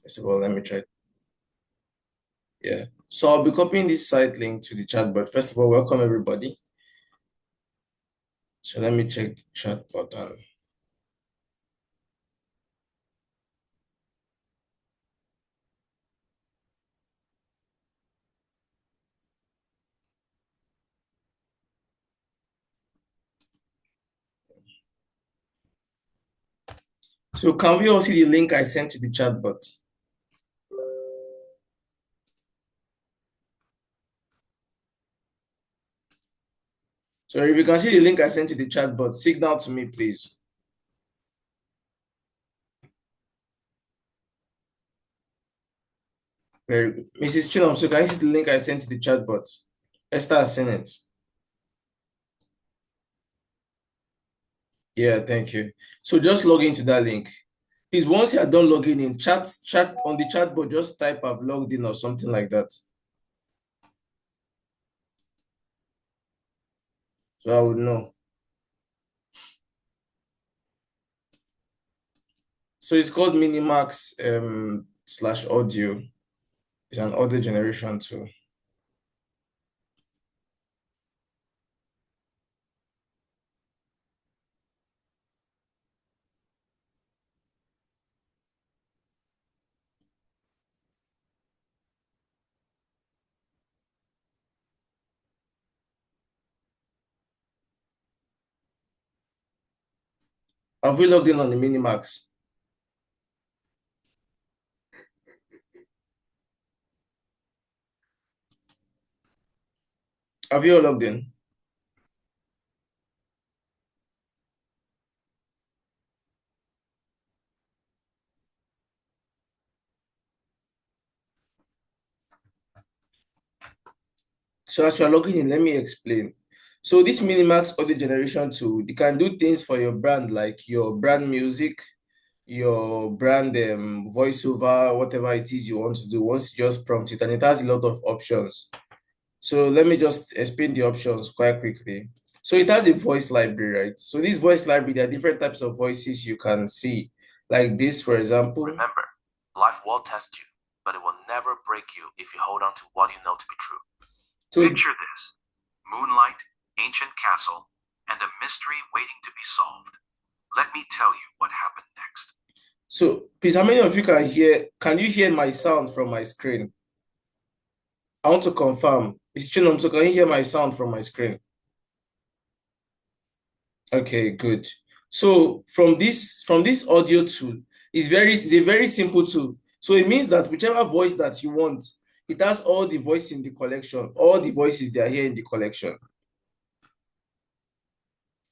First of all, let me try. Yeah. So I'll be copying this site link to the chat, but first of all, welcome everybody. So let me check the chat button. So can we all see the link I sent to the chat bot? So if you can see the link I sent to the chat bot, signal to me, please. Very good. Mrs. Chinom, so can you see the link I sent to the chat bot? Esther has seen it. Yeah, thank you. So just log into that link. Please, once you are done logging in, chat on the chat bot, just type I've logged in or something like that. So I would know. So it's called Minimax slash audio. It's an audio generation tool. Have we logged in on the Minimax? Have you all logged in? So as you are logging in, let me explain. So this Minimax audio generation tool, you can do things for your brand, like your brand music, your brand voiceover, whatever it is you want to do. Once you just prompt it, and it has a lot of options. So let me just explain the options quite quickly. So it has a voice library, right? So this voice library, there are different types of voices you can see. Like this, for example. Remember, life will test you, but it will never break you if you hold on to what you know to be true. So picture this: moonlight, ancient castle, and a mystery waiting to be solved. Let me tell you what happened next. So please, how many of you can you hear my sound from my screen? I want to confirm. It's Chinom, so can you hear my sound from my screen? Okay, good. So from this audio tool, it's a very simple tool. So it means that whichever voice that you want, it has all the voices in the collection. All the voices they are here in the collection.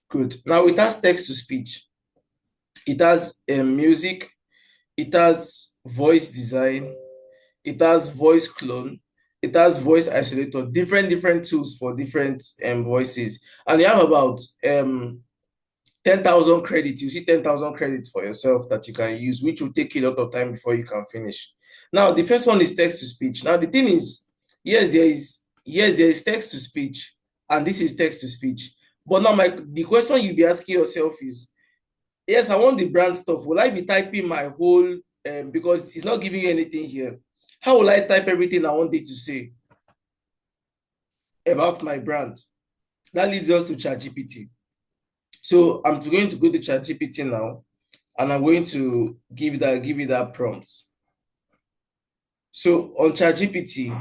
Good. Now it has text to speech. It has music. It has voice design. It has voice clone. It has voice isolator. Different tools for different voices. And you have about 10,000 credits. You see 10,000 credits for yourself that you can use, which will take you a lot of time before you can finish. Now, the first one is text to speech. Now, the thing is, yes, there is text to speech, and this is text to speech. But now, the question you'll be asking yourself is, yes, I want the brand stuff. Will I be typing my whole, because it's not giving you anything here. How will I type everything I want it to say about my brand? That leads us to ChatGPT. So I'm going to go to ChatGPT now, and I'm going to give it that prompt. So on ChatGPT,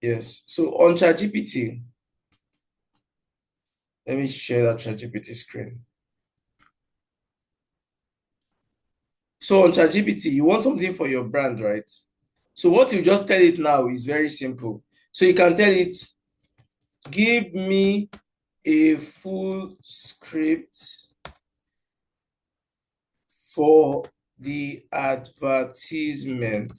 yes. So on ChatGPT, let me share that ChatGPT screen. So on ChatGPT, you want something for your brand, right? So what you just tell it now is very simple. So you can tell it, give me a full script for the advertisement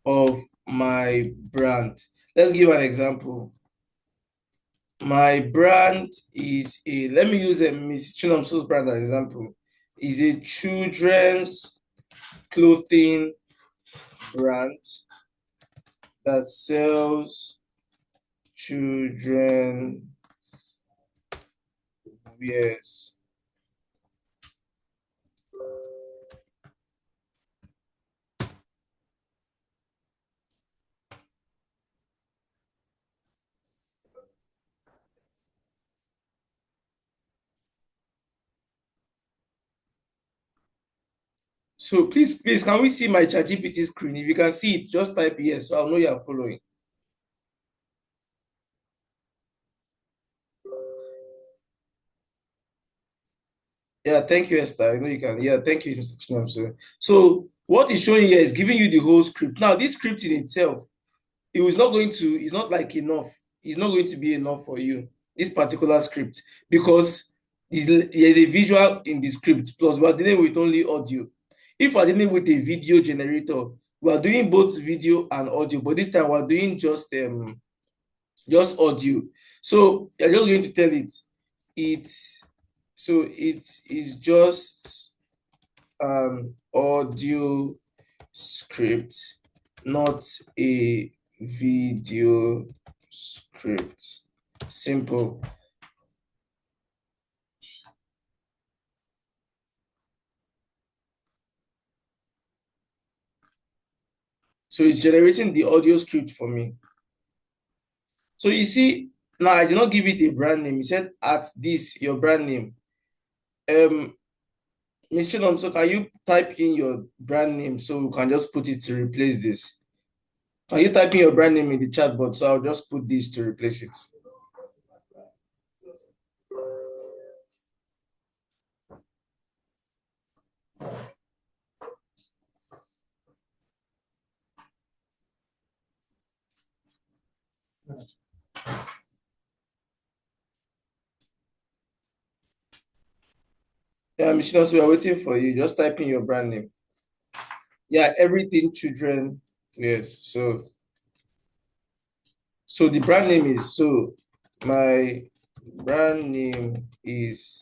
of my brand. Let's give an example. My brand is let me use a Miss Chinomso's brand as an example, is a children's clothing brand that sells children wears. So please, can we see my ChatGPT screen? If you can see it, just type yes, so I'll know you are following. Yeah, thank you, Esther. I know you can. Yeah, thank you, Mr. Chinamso. So what is showing here is giving you the whole script. Now, this script in itself, it's not like enough. It's not going to be enough for you, this particular script, because there's a visual in the script, plus we're dealing with only audio. If we're dealing with a video generator, we're doing both video and audio, but this time we're doing just audio. So I'm just going to tell it, it's so it is just audio script, not a video script. Simple. So it's generating the audio script for me. So you see, now I did not give it a brand name. He said at this, your brand name. Ms. Chidom, so can you type in your brand name so we can just put it to replace this? Can you type in your brand name in the chat box? So I'll just put this to replace it. Yeah, Ms. Chidom, so we're waiting for you. Just type in your brand name. Yeah, everything children. Yes. So the brand name is my brand name is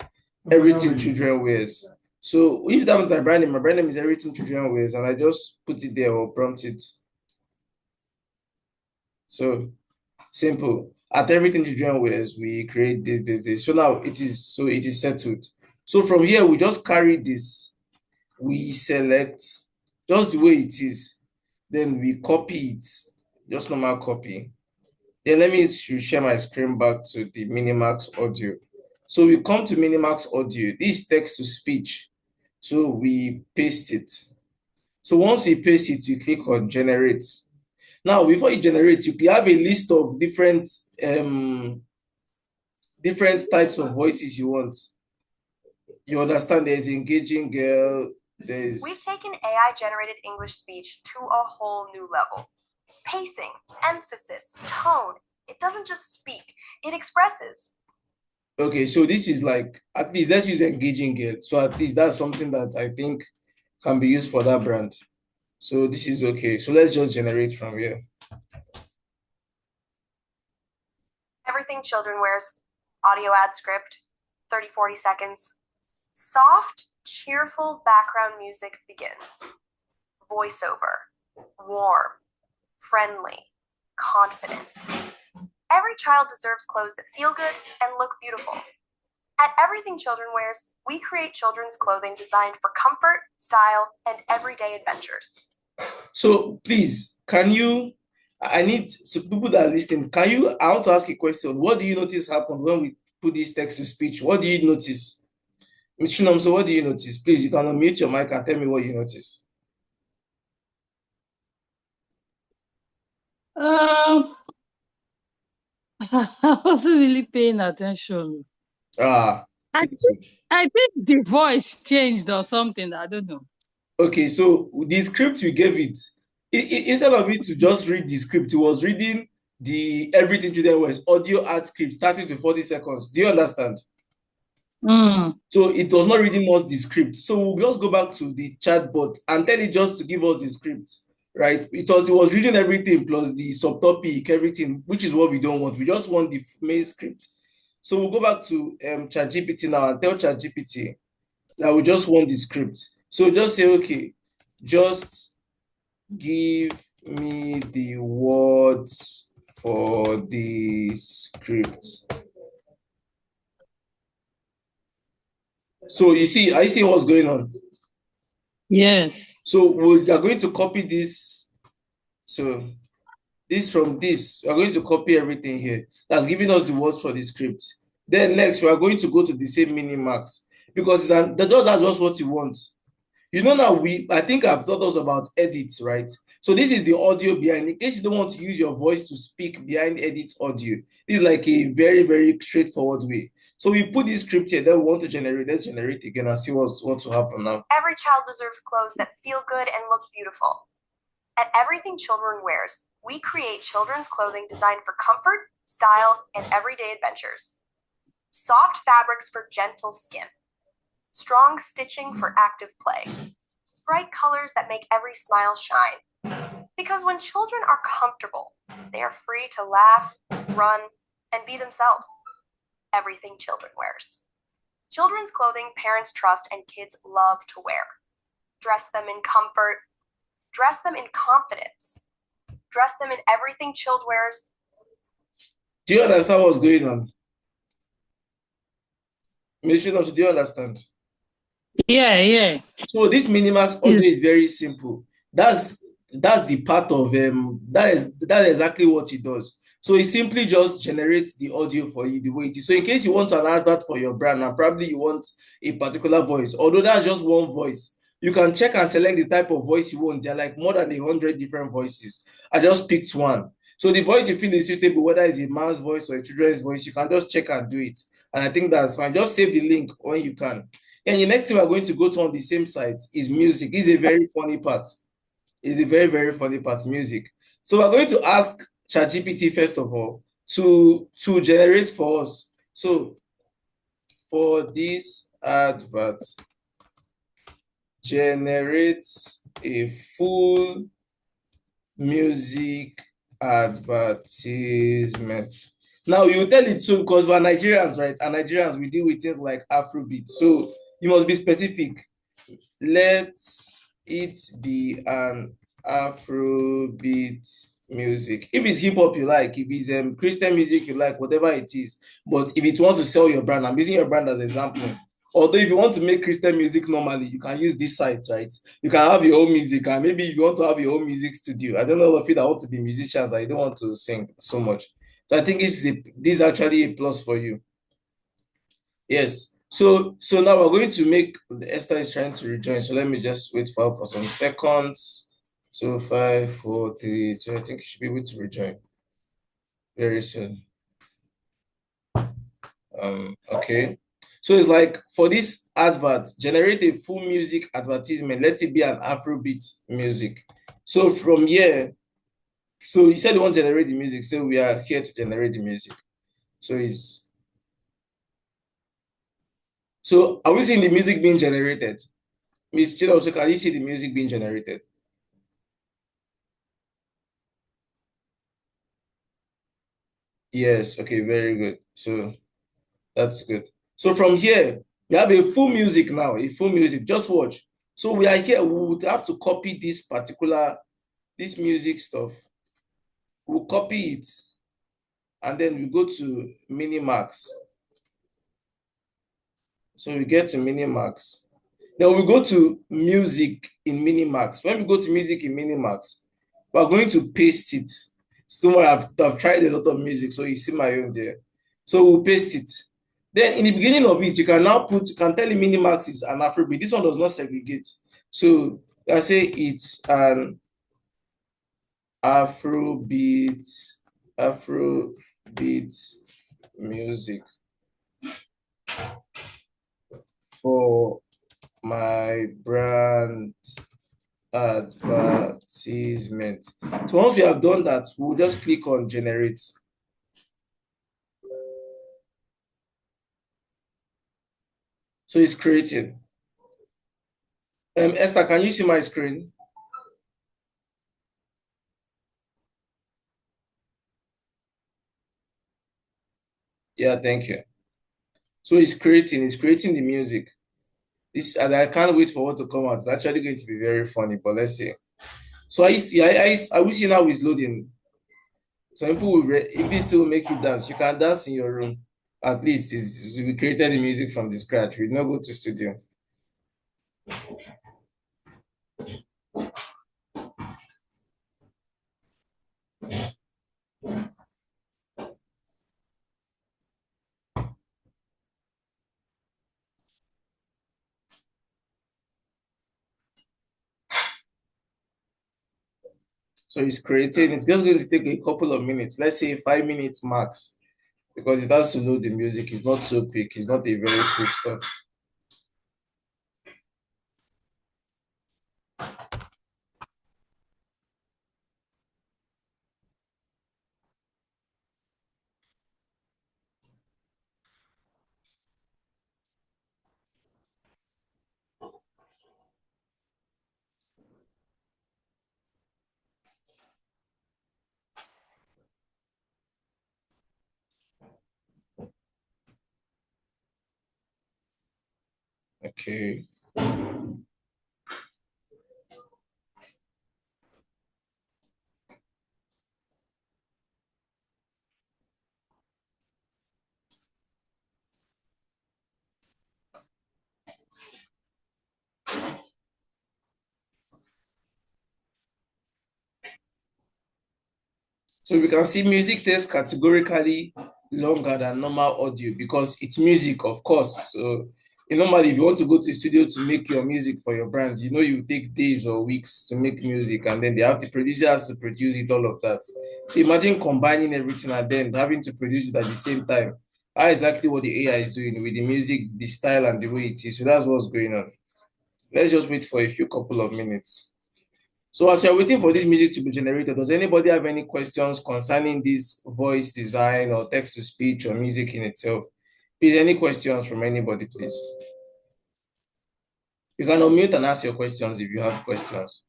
everything children wears. So if that was my brand name is everything children wears, and I just put it there or prompt it. So simple. At everything children wears, we create this. So now it is settled. So from here, we just carry this, we select just the way it is, then we copy it, just normal copy. Then let me share my screen back to the Minimax audio. So we come to Minimax audio. This text to speech. So we paste it. So once we paste it, you click on generate. Now, before you generate, you have a list of different types of voices you want. You understand there's engaging girl, there's We've taken AI generated English speech to a whole new level. Pacing, emphasis, tone. It doesn't just speak, it expresses. Okay, so this is like, at least let's use engaging girl. So at least that's something that I think can be used for that brand. So this is okay. So let's just generate from here. Everything children wears. Audio ad script, 30-40 seconds. Soft, cheerful background music begins. Voiceover, warm, friendly, confident. Every child deserves clothes that feel good and look beautiful. At Everything Children Wears, we create children's clothing designed for comfort, style, and everyday adventures. So please, I need so people that are listening, I want to ask a question. What do you notice happened when we put this text to speech? What do you notice? Ms. Chinam, so what do you notice? Please, you can unmute your mic and tell me what you notice. I wasn't really paying attention. Ah, I think the voice changed or something. I don't know. okay, so the script we gave it, instead of it to just read the script, it was reading the everything to them was audio ad script 30 to 40 seconds. Do you understand? So it was not reading us the script. So we'll just go back to the chatbot and tell it just to give us the script, right? It was reading everything plus the subtopic, everything, which is what we don't want. We just want the main script. So we'll go back to ChatGPT now and tell ChatGPT that we just want the script. So just say, okay, just give me the words for the script. So you see, I see what's going on. Yes. So we are going to copy this. So this from this, we are going to copy everything here. That's giving us the words for the script. Then next, we are going to go to the same Minimax because that's just what you want. You know now I think I've taught us about edits, right? So this is the audio behind. In case you don't want to use your voice to speak behind edits audio, this is like a very, very straightforward way. So we put this script here that we want to generate. Let's generate again and see what will happen now. Every child deserves clothes that feel good and look beautiful. At Everything Children Wears, we create children's clothing designed for comfort, style, and everyday adventures. Soft fabrics for gentle skin. Strong stitching for active play. Bright colors that make every smile shine. Because when children are comfortable, they are free to laugh, run, and be themselves. Everything Children Wears. Children's clothing parents trust and kids love to wear. Dress them in comfort. Dress them in confidence. Dress them in everything Child wears. Do you understand what's going on? Do you understand? Yeah. So this Minimax audio is very simple. That's the part of that is exactly what it does. So it simply just generates the audio for you the way it is. So in case you want an advert for your brand and probably you want a particular voice, although that's just one voice, you can check and select the type of voice you want. There are like more than 100 different voices. I just picked one. So the voice you feel is suitable, whether it's a man's voice or a children's voice, you can just check and do it. And I think that's fine. Just save the link when you can. And the next thing we're going to go to on the same site is music. It's a very funny part. It's a very, very funny part, music. So we're going to ask ChatGPT, first of all, to generate for us. So for this advert, generate a full music advertisement. Now you tell it so because we're Nigerians, right? And Nigerians, we deal with things like Afrobeat. So you must be specific. Let it be an Afrobeat music. If it's hip hop you like, if it's Christian music you like, whatever it is. But if it wants to sell your brand, I'm using your brand as an example. Although if you want to make Christian music normally, you can use this site, right? You can have your own music, and maybe if you want to have your own music studio. I don't know all of you that want to be musicians, I don't want to sing so much. So I think this is actually a plus for you. Yes. So now we're going to make Esther is trying to rejoin. So let me just wait for some seconds. So 5, 4, 3, 2. I think you should be able to rejoin very soon. Okay. So it's like for this advert, generate a full music advertisement. Let it be an Afrobeat music. So from here, so he said he wants to generate the music. So we are here to generate the music. So are we seeing the music being generated? Miss Chido, can you see the music being generated? Yes, okay, very good. So that's good. So from here, we have a full music now, a full music. Just watch. So we are here. We would have to copy this music stuff. We'll copy it. And then we go to Minimax. So we get to Minimax. Then we go to music in Minimax. When we go to music in Minimax, we're going to paste it. So I've tried a lot of music, so you see my own there. So we'll paste it. Then in the beginning of it, you can tell the Minimax is an Afrobeat. This one does not segregate. So I say it's an Afrobeat music for my brand advertisement. So once we have done that, we'll just click on generate. So it's creating. Esther, can you see my screen? Yeah, thank you. So it's creating the music. And I can't wait for what to come out. It's actually going to be very funny, but let's see. So I will see now is loading. Some people will, if this will make you dance, you can dance in your room. At least we created the music from the scratch. We not go to studio. So it's creating, it's just going to take a couple of minutes, let's say 5 minutes max, because it has to load the music. It's not so quick. It's not a very quick stuff. Okay. So we can see music takes categorically longer than normal audio because it's music, of course. So normally, if you want to go to the studio to make your music for your brand, you take days or weeks to make music, and then the producer has to produce it, all of that. So imagine combining everything and then having to produce it at the same time. How exactly what the AI is doing with the music, the style, and the way it is. So that's what's going on. Let's just wait for a few couple of minutes. So as you're waiting for this music to be generated, does anybody have any questions concerning this voice design or text to speech or music in itself? Please, any questions from anybody, please? You can unmute and ask your questions if you have questions.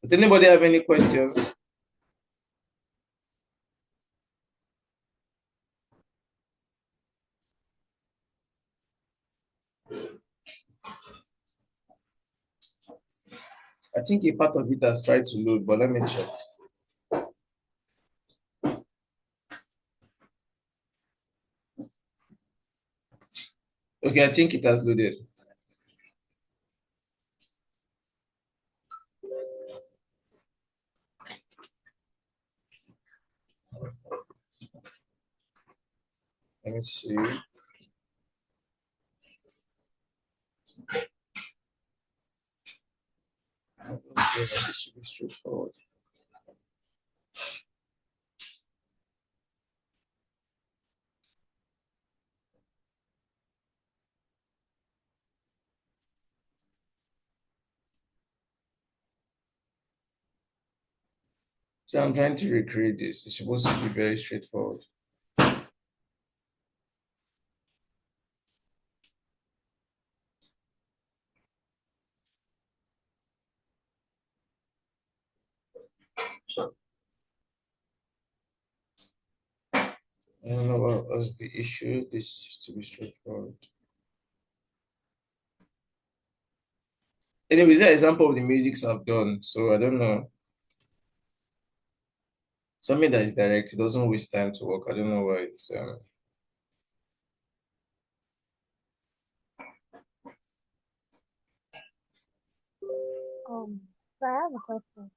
Does anybody have any questions? I think a part of it has tried to load, but let me check. Okay, I think it has loaded. Let me see. Okay, this should be straightforward. So I'm trying to recreate this. It's supposed to be very straightforward. I don't know what was the issue. This used to be straightforward. Anyways, that example of the musics I've done. So I don't know. Something that is direct, it doesn't waste time to work. I don't know why it's So I have a question.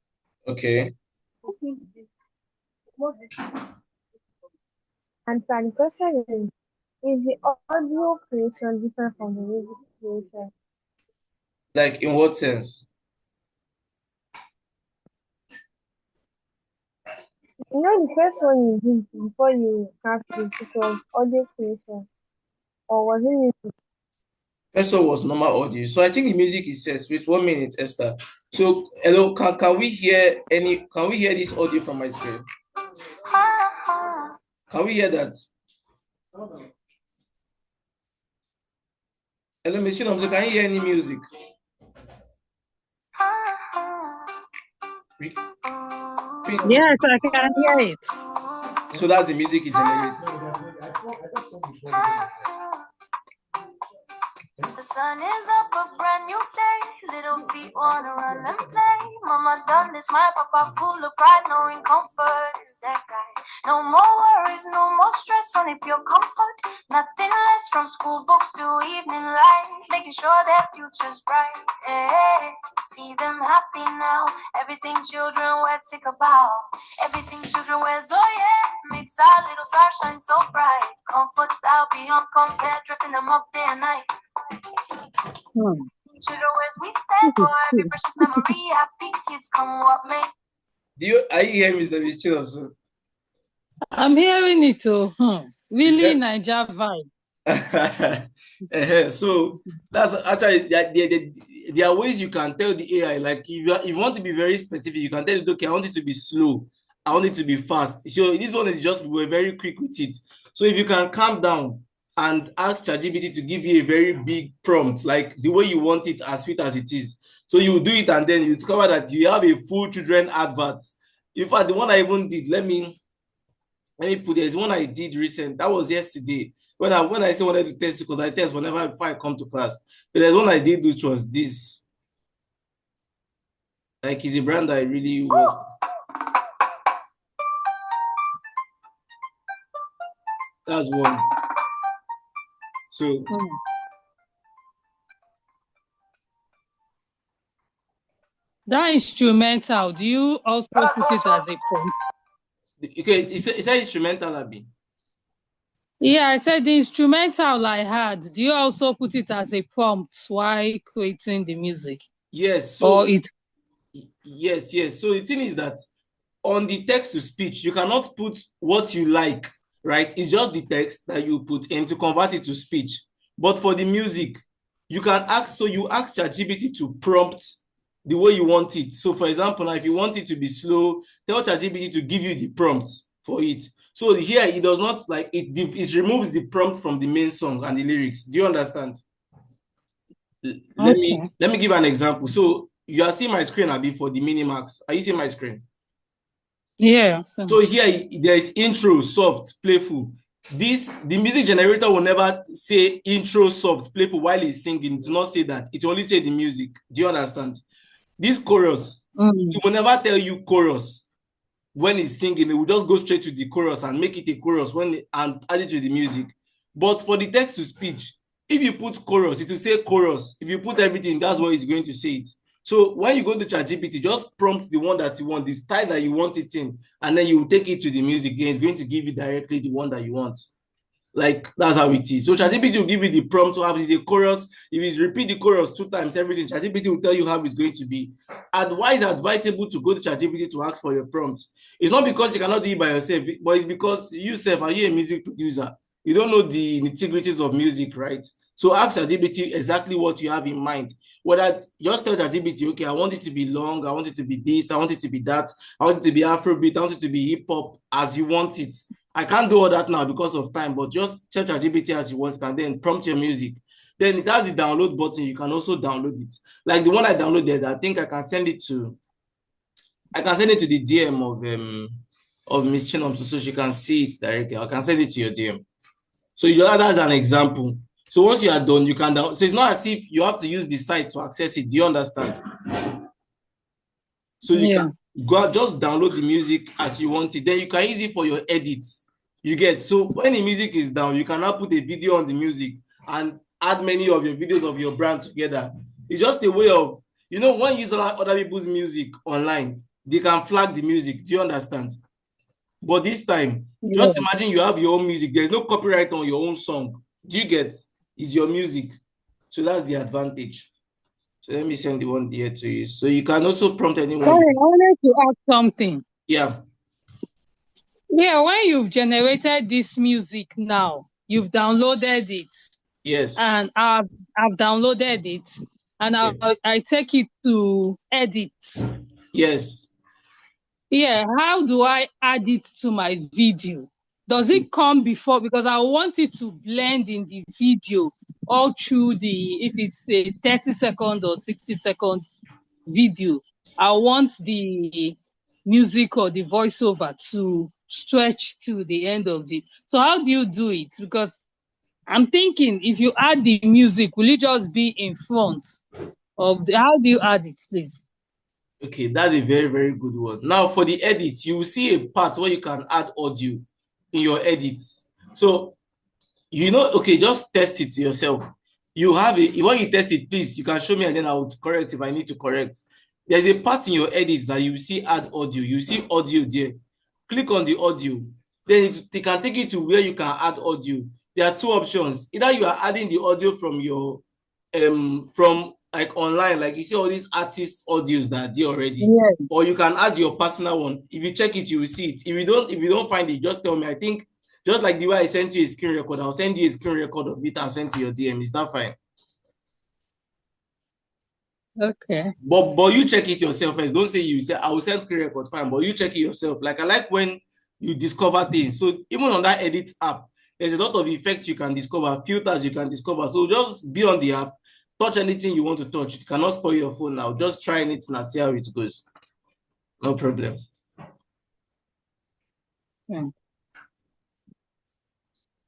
okay. And so the question is the audio creation different from the music creation? Like in what sense? You know, the first one you did before you have it was audio creation, or was it music? First one was normal audio. So I think the music is set. Wait 1 minute, Esther. So hello, can we hear this audio from my screen? Can we hear that? Hello, Miss Chinomso, can you hear any music? We, Yes, I can hear it. So that's the music it generates. The sun is up, a brand new day. Little feet wanna run and play. Mama done this, my papa full of pride, knowing comfort is that guy. No more worries, no more stress on it, pure comfort. Nothing less from school books to evening light, making sure their future's bright. Hey, see them happy now. Everything children wear stick about. Everything children wear, oh yeah, makes our little star shine so bright. Comfort style beyond compare, dressing them up day and night. Hmm. Children wears we said for every precious memory. Happy kids come what may. Are you hearing Mr. Michelle also? I'm hearing it too. Really Yeah. Niger vibe. So that's actually there are ways you can tell the AI, like if you want to be very specific, you can tell it, okay, I want it to be slow, I want it to be fast. So this one is just, we're very quick with it. So if you can calm down and ask ChatGPT to give you a very big prompt, like the way you want it, as sweet as it is, so you do it, and then you discover that you have a full children advert. In fact, the one I even did, let me put, there's one I did recent. That was yesterday. When I say wanted to test, because I test whenever before I come to class. But there's one I did, which was this. Like, it's a brand that I really work. That's one. So that instrumental, do you also put it as a prompt? Okay, it said instrumental, Abby. Yeah, I said the instrumental I had. Do you also put it as a prompt while creating the music? Yes. So or it. Yes. So the thing is that on the text to speech, you cannot put what you like, right? It's just the text that you put in to convert it to speech. But for the music, you can ask, so you ask ChatGPT to prompt the way you want it. So for example, now if you want it to be slow, tell ChatGPT to give you the prompt for it. So here it does not, like, it removes the prompt from the main song and the lyrics. Do you understand? Let me give an example. So you are seeing my screen, Abby, for the Minimax. Are you seeing my screen? Yeah. So here there's intro, soft, playful. The music generator will never say intro, soft, playful while he's singing. Do not say that. It will only say the music. Do you understand? This chorus, it will never tell you chorus when he's singing. It will just go straight to the chorus and make it a chorus and add it to the music. But for the text to speech, if you put chorus, it will say chorus. If you put everything, that's what it's going to say it. So when you go to ChatGPT, just prompt the one that you want, the style that you want it in, and then you take it to the music. Then it's going to give you directly the one that you want. Like, that's how it is. So ChatGPT will give you the prompt to have the chorus. If it's repeat the chorus 2 times, everything, ChatGPT will tell you how it's going to be. And why is it advisable to go to ChatGPT to ask for your prompt? It's not because you cannot do it by yourself, but it's because you self, are you a music producer? You don't know the nitty-gritties of music, right? So ask ChatGPT exactly what you have in mind. Whether just tell ChatGPT, okay, I want it to be long, I want it to be this, I want it to be that, I want it to be Afrobeat, I want it to be hip hop, as you want it. I can't do all that now because of time, but just check ChatGPT as you want it and then prompt your music. Then it has the download button. You can also download it. Like the one I downloaded, I think I can send it to the DM of Miss Chinom so she can see it directly. I can send it to your DM. So you have that as an example. So once you are done, you can download. So it's not as if you have to use the site to access it. Do you understand? So you can go just download the music as you want it. Then you can use it for your edits. You get, so when the music is down, you can now put a video on the music and add many of your videos of your brand together. It's just a way of, when you use other people's music online, they can flag the music. Do you understand? But this time, just imagine you have your own music. There's no copyright on your own song. Do you get? It's your music. So that's the advantage. So let me send the one there to you. So you can also prompt anyone. Sorry, I wanted to ask something. Yeah. Yeah, when you've generated this music now, you've downloaded it. Yes. And I've downloaded it, and I take it to edit. Yes. Yeah, how do I add it to my video? Does it come before? Because I want it to blend in the video all through if it's a 30-second or 60-second video. I want the music or the voiceover to stretch to the end of the. So how do you do it? Because I'm thinking if you add the music, will it just be in front of the, how do you add it, please? Okay, that's a very, very good one. Now, for the edit, you will see a part where you can add audio in your edits. So, okay, just test it yourself. You have it. When you test it, please, you can show me and then I will correct if I need to correct. There's a part in your edit that you see add audio. You see audio there. Click on the audio. Then it can take you to where you can add audio. There are two options. Either you are adding the audio from your from like online, like you see all these artist audios that are there already, Yes. or you can add your personal one. If you check it, you will see it. If you don't find it, just tell me. I think just like the way I sent you a screen record, I'll send you a screen record of it and send to your DM. Is that fine? Okay. But you check it yourself first. Don't say you say I will send screen record, fine, but you check it yourself. Like I like when you discover things. So even on that edit app, there's a lot of effects you can discover, filters you can discover. So just be on the app, touch anything you want to touch. It cannot spoil your phone now. Just try it and see how it goes. No problem. Yeah.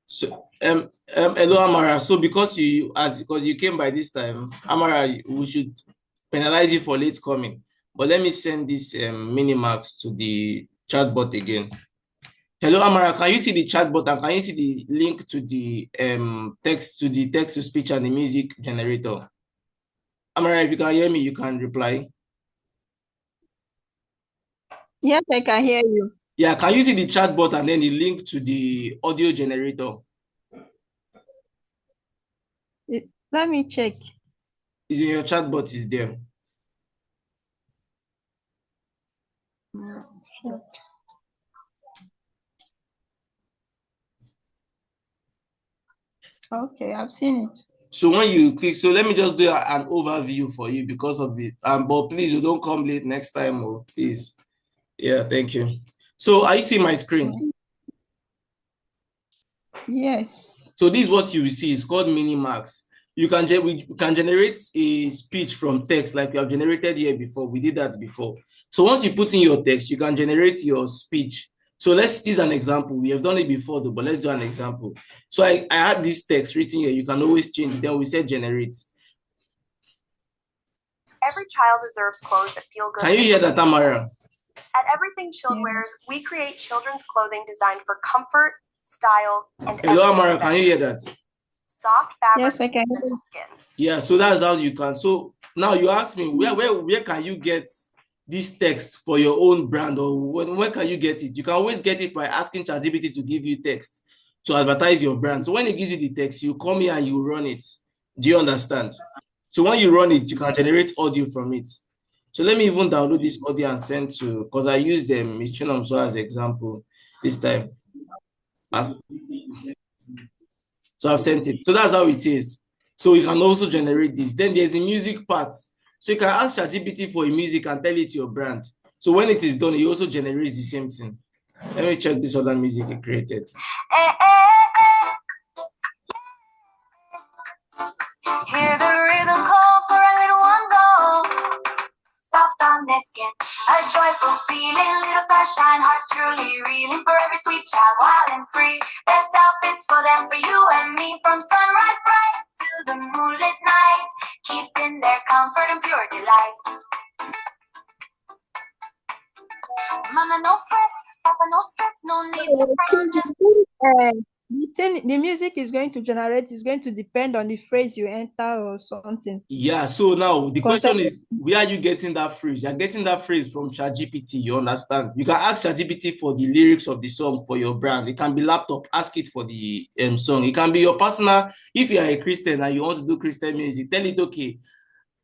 So hello Amara. So because you came by this time, Amara, we should penalize you for late coming. But let me send this Minimax to the chatbot again. Hello Amara, can you see the chatbot and can you see the link to the text to speech and the music generator? Amara, if you can hear me, you can reply. Yes, I can hear you. Yeah, can you see the chatbot and then the link to the audio generator? Let me check. Is in your chatbot is there? Okay, I've seen it. So when you click, so let me just do an overview for you because of it. But please, you don't come late next time, oh, please. Yeah, thank you. So are you seeing my screen? Yes. So this is what you will see. It's called Minimax. We can generate a speech from text like we have generated here before. We did that before. So once you put in your text, you can generate your speech. So let's use an example. We have done it before though, but let's do an example. So I had this text written here. You can always change it. Then we said generate. Every child deserves clothes that feel good. Can you hear that, Tamara? At Everything Child Wears, we create children's clothing designed for comfort, style, and hello, Amara, can you hear that? Soft fabric. Yes, I can hear gentle skin. Yeah, so that's how you can. So now you ask me, where can you get this text for your own brand, or when can you get it? You can always get it by asking ChatGPT to give you text to advertise your brand. So when it gives you the text, you come here and you run it. Do you understand? So when you run it, you can generate audio from it. So let me even download this audio and send to, because I used them Miss Chinomso as example this time. So I've sent it. So that's how it is. So you can also generate this. Then there's the music part. So you can ask ChatGPT for a music and tell it your brand. So when it is done, it also generates the same thing. Let me check this other music it created. Hear the rhythm call for our little ones all. Soft on their skin, a joyful feeling, little starshine hearts truly reeling for every sweet child, wild and free. Best outfits for them, for you and me, from sunrise bright to the moonlit night, keeping their comfort and pure delight. Mama, no fret, Papa, no stress, no need to fret, just the music is going to generate is going to depend on the phrase you enter or something. Yeah, so now the question is, where are you getting that phrase? You're getting that phrase from ChatGPT, you understand? You can ask ChatGPT for the lyrics of the song for your brand. It can be laptop, ask it for the song. It can be your personal, if you are a Christian and you want to do Christian music, tell it, okay,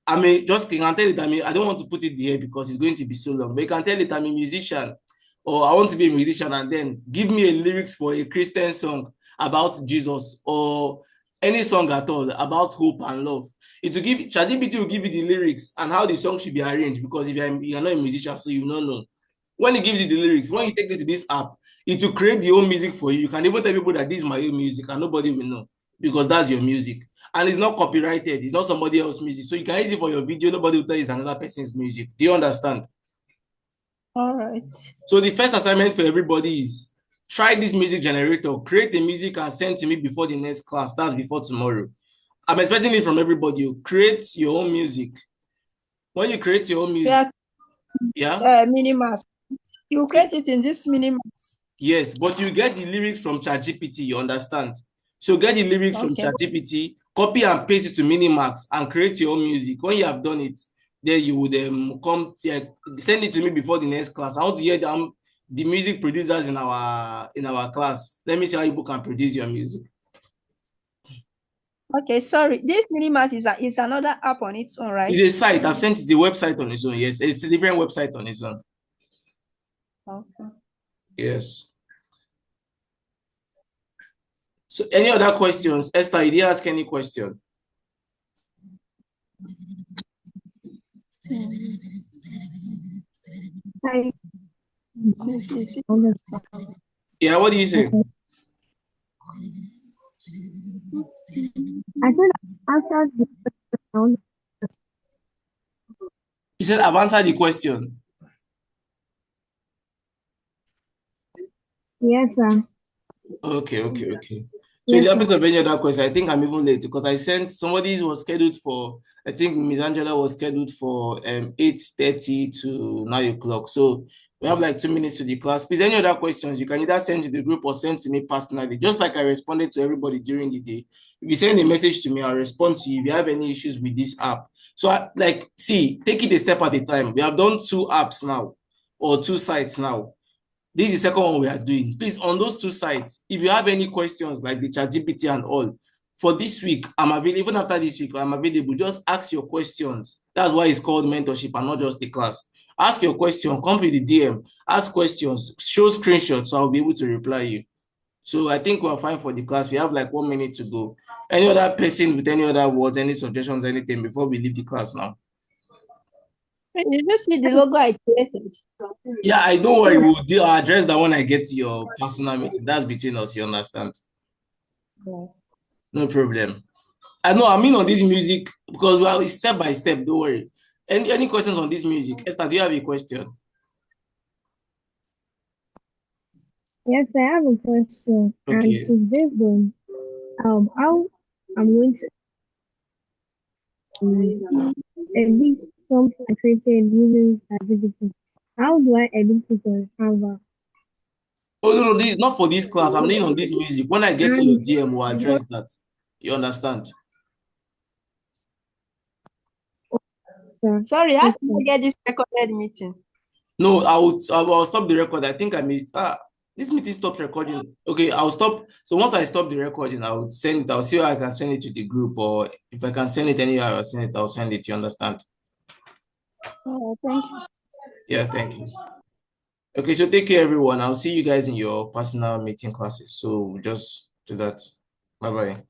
I mean, just you can tell it, I don't want to put it there because it's going to be so long, but you can tell it I'm a musician, or I want to be a musician, and then give me a lyrics for a Christian song about Jesus, or any song at all about hope and love. It will give, ChatGPT will give you the lyrics and how the song should be arranged, because if you're not a musician, so you don't know. When it gives you the lyrics, when you take it to this app, it will create the own music for you. You can even tell people that this is my own music and nobody will know, because that's your music. And it's not copyrighted. It's not somebody else's music. So you can use it for your video. Nobody will tell you it's another person's music. Do you understand? All right. So the first assignment for everybody is try this music generator, create the music and send to me before the next class. That's before tomorrow. I'm expecting it from everybody. You create your own music. When you create your own music, Yeah, yeah, Minimax. You create it in this Minimax. yes, but you get the lyrics from ChatGPT, you understand? So get the lyrics from Okay. ChatGPT, copy and paste it to Minimax and create your own music. When you have done it, then you would send it to me before the next class. I want to hear the music producers in our class. Let me see how you can produce your music. Okay, sorry. This Minimax is another app on its own, right? It's a site. I've sent it the website on its own. Yes, it's a different website on its own. Okay. Yes. So any other questions? Esther, you didn't ask any question. I Yes. understand. Yeah, what do you say? I said answer the question. You said I've answered the question. Yes, sir. Okay. So in Yes, the sir. absence of any other question, I think I'm even late because I sent somebody was scheduled for, I think Miss Angela was scheduled for 8:30 to 9 o'clock. So we have like 2 minutes to the class. Please, any other questions, you can either send to the group or send to me personally, just like I responded to everybody during the day. If you send a message to me, I'll respond to you if you have any issues with this app. So see, take it a step at a time. We have done 2 apps now or 2 sites now. This is the second one we are doing. Please, on those 2 sites, if you have any questions like the ChatGPT and all, for this week, I'm available. Even after this week, I'm available. Just ask your questions. That's why it's called mentorship and not just the class. Ask your question, come with the DM, ask questions, show screenshots, so I'll be able to reply you. So I think we're fine for the class. We have like 1 minute to go. Any other person with any other words, any suggestions, anything before we leave the class now? Did you see the logo I created? Yeah, I don't worry. We'll address that when I get to your personal meeting. That's between us, you understand? Yeah. No problem. I know, I mean, on this music, because well, it's step by step, don't worry. Any questions on this music? Esther, do you have a question? Yes, I have a question, and Okay. it's based on how I'm going to edit something I created using ChatGPT. How do I edit it on Canva? Oh, no, this is not for this class. I'm laying on this music. When I get to your And DM, we'll because address that. You understand? Sorry, how did I okay, get this recorded meeting? No, I'll stop the record. I think I made this meeting stopped recording. Okay, I'll stop. So once I stop the recording, I'll send it. I'll see how I can send it to the group, or if I can send it anywhere, I'll send it. You understand? Oh, thank you. Yeah, thank you. Okay, so take care, everyone. I'll see you guys in your personal meeting classes. So just do that. Bye bye.